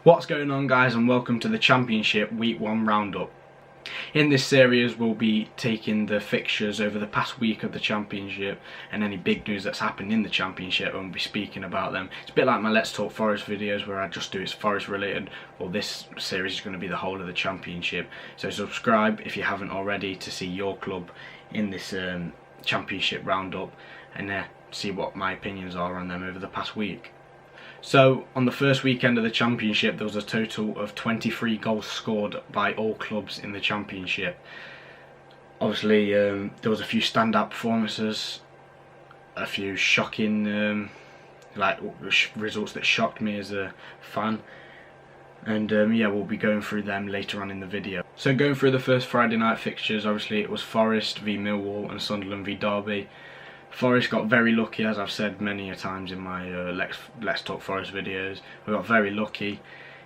What's going on, guys, and welcome to the Championship Week 1 Roundup. In this series we'll be taking the fixtures over the past week of the Championship and any big news that's happened in the Championship, and we'll be speaking about them. It's a bit like my Let's Talk Forest videos where I just do it's Forest related. Well, this series is going to be the whole of the Championship, so subscribe if you haven't already to see your club in this Championship Roundup and see what my opinions are on them over the past week. So, on the first weekend of the Championship, there was a total of 23 goals scored by all clubs in the Championship. Obviously, there was a few standout performances, a few shocking results that shocked me as a fan, and yeah, we'll be going through them later on in the video. So, going through the first Friday night fixtures, obviously it was Forest v Millwall and Sunderland v Derby. Forest got very lucky, as I've said many a times in my Let's Talk Forest videos. We got very lucky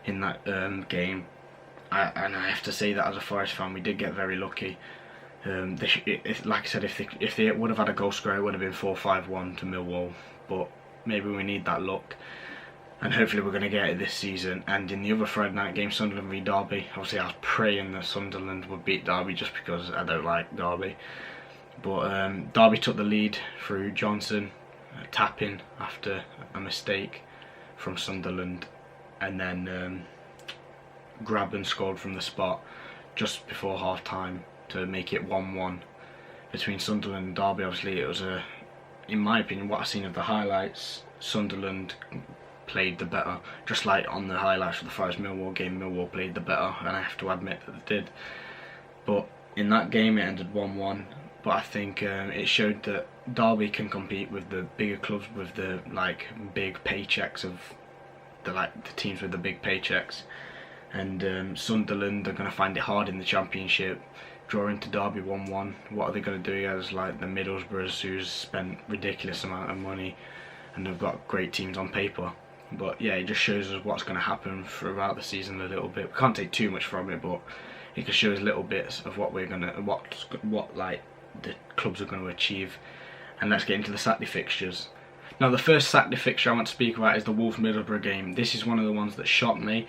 in that game, and I have to say that as a Forest fan, we did get very lucky. Like I said, if they would have had a goal scorer, it would have been 4-5-1 to Millwall. But maybe we need that luck, and hopefully we're going to get it this season. And in the other Friday night game, Sunderland v Derby, obviously I was praying that Sunderland would beat Derby just because I don't like Derby. But Derby took the lead through Johnson tapping after a mistake from Sunderland, and then Grabban scored from the spot just before half time to make it 1-1 between Sunderland and Derby. Obviously it was in my opinion, what I've seen of the highlights, Sunderland played the better. Just like on the highlights of the Forest Millwall game, Millwall played the better, and I have to admit that they did. But in that game it ended 1-1. But I think it showed that Derby can compete with the bigger clubs with the big paychecks of the teams with the big paychecks, and Sunderland are going to find it hard in the Championship. Drawing to Derby 1-1. What are they going to do against like the Middlesbrough, who's spent ridiculous amount of money and they've got great teams on paper? But yeah, it just shows us what's going to happen throughout the season a little bit. We can't take too much from it, but it can show us little bits of what we're gonna the clubs are going to achieve. And let's get into the Saturday fixtures. Now, the first Saturday fixture I want to speak about is the Wolves-Middlesbrough game. This is one of the ones that shocked me.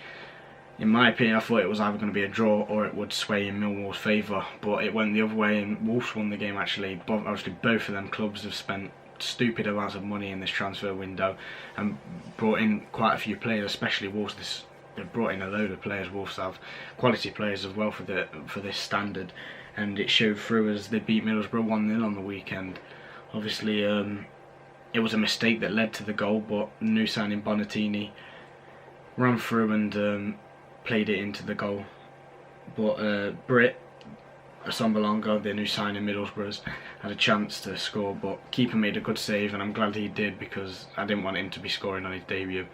In my opinion, I thought it was either going to be a draw or it would sway in Millwall's favour, but it went the other way and Wolves won the game actually. Obviously both of them clubs have spent stupid amounts of money in this transfer window and brought in quite a few players, especially Wolves. They've brought in a load of players. Wolves have quality players as well for this standard, and it showed through as they beat Middlesbrough 1-0 on the weekend. Obviously it was a mistake that led to the goal, but new signing Bonatini ran through and played it into the goal. But Britt Assombalonga, the new signing Middlesbrough's, had a chance to score, but keeper made a good save, and I'm glad he did because I didn't want him to be scoring on his debut.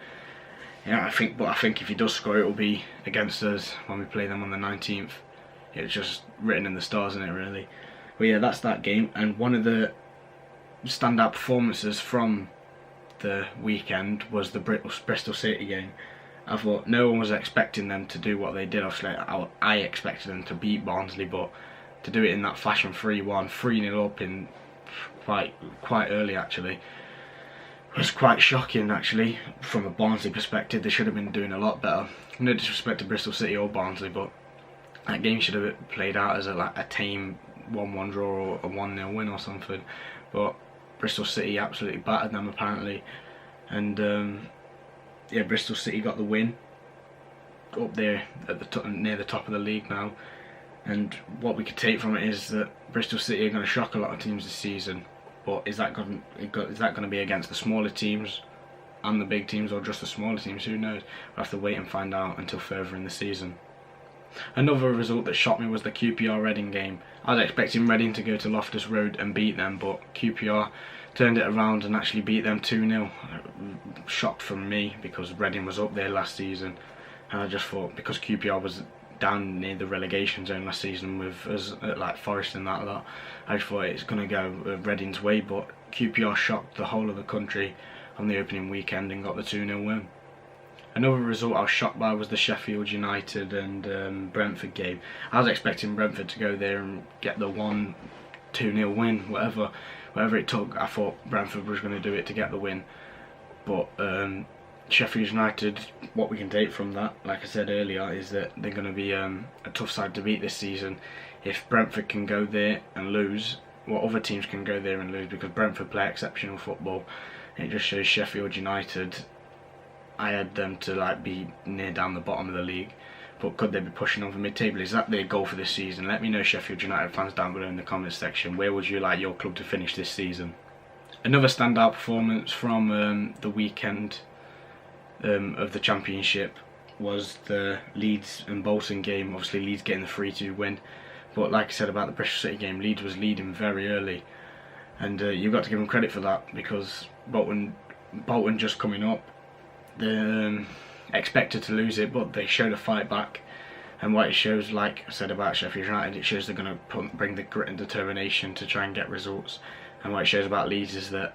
Yeah, I think if he does score, it will be against us when we play them on the 19th. It's just written in the stars, isn't it, really? But yeah, that's that game. And one of the standout performances from the weekend was the Bristol City game. I thought no one was expecting them to do what they did. Obviously, I expected them to beat Barnsley, but to do it in that fashion, 3-1, 3-0 up in quite early actually, was quite shocking actually. From a Barnsley perspective, they should have been doing a lot better. No disrespect to Bristol City or Barnsley, but that game should have played out as a tame 1-1 draw or a 1-0 win or something. But Bristol City absolutely battered them apparently, and yeah, Bristol City got the win up there at near the top of the league now. And what we could take from it is that Bristol City are going to shock a lot of teams this season. But is that going to be against the smaller teams and the big teams, or just the smaller teams? Who knows? We'll have to wait and find out until further in the season. Another result that shocked me was the QPR Reading game. I was expecting Reading to go to Loftus Road and beat them, but QPR turned it around and actually beat them 2-0. Shocked from me because Reading was up there last season, and I just thought because QPR was down near the relegation zone last season with us like Forest and that, I just thought it's going to go Reading's way, but QPR shocked the whole of the country on the opening weekend and got the 2-0 win. Another result I was shocked by was the Sheffield United and Brentford game. I was expecting Brentford to go there and get the 1-2-0 win, whatever it took. I thought Brentford was going to do it to get the win, but Sheffield United, what we can take from that, like I said earlier, is that they're going to be a tough side to beat this season. If Brentford can go there and lose, well, other teams can go there and lose, because Brentford play exceptional football. It just shows Sheffield United, I had them to like be near down the bottom of the league, but could they be pushing over mid-table? Is that their goal for this season? Let me know, Sheffield United fans, down below in the comments section. Where would you like your club to finish this season? Another standout performance from the weekend of the Championship was the Leeds and Bolton game. Obviously Leeds getting the 3-2 win, but like I said about the Bristol City game, Leeds was leading very early, and you've got to give them credit for that, because Bolton just coming up, they're expected to lose it, but they showed a fight back. And what it shows, like I said about Sheffield United, it shows they're going to bring the grit and determination to try and get results. And what it shows about Leeds is that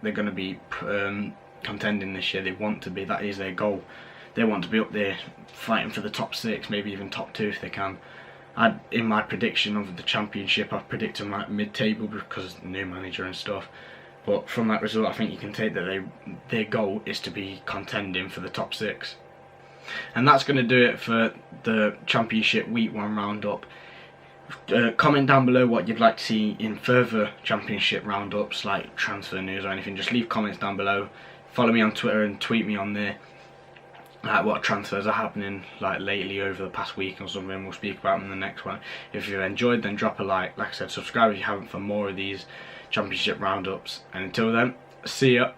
they're going to be contending this year. They want to be, that is their goal. They want to be up there fighting for the top 6, maybe even top 2 if they can. In my prediction of the Championship, I've predicted like mid-table because new manager and stuff. But from that result, I think you can take that their goal is to be contending for the top 6. And that's going to do it for the Championship Week 1 roundup. Comment down below what you'd like to see in further Championship roundups, like transfer news or anything. Just leave comments down below. Follow me on Twitter and tweet me on there, like what transfers are happening like lately over the past week or something. We'll speak about them in the next one. If you've enjoyed, then drop a like. Like I said, subscribe if you haven't for more of these Championship roundups. And until then, see ya.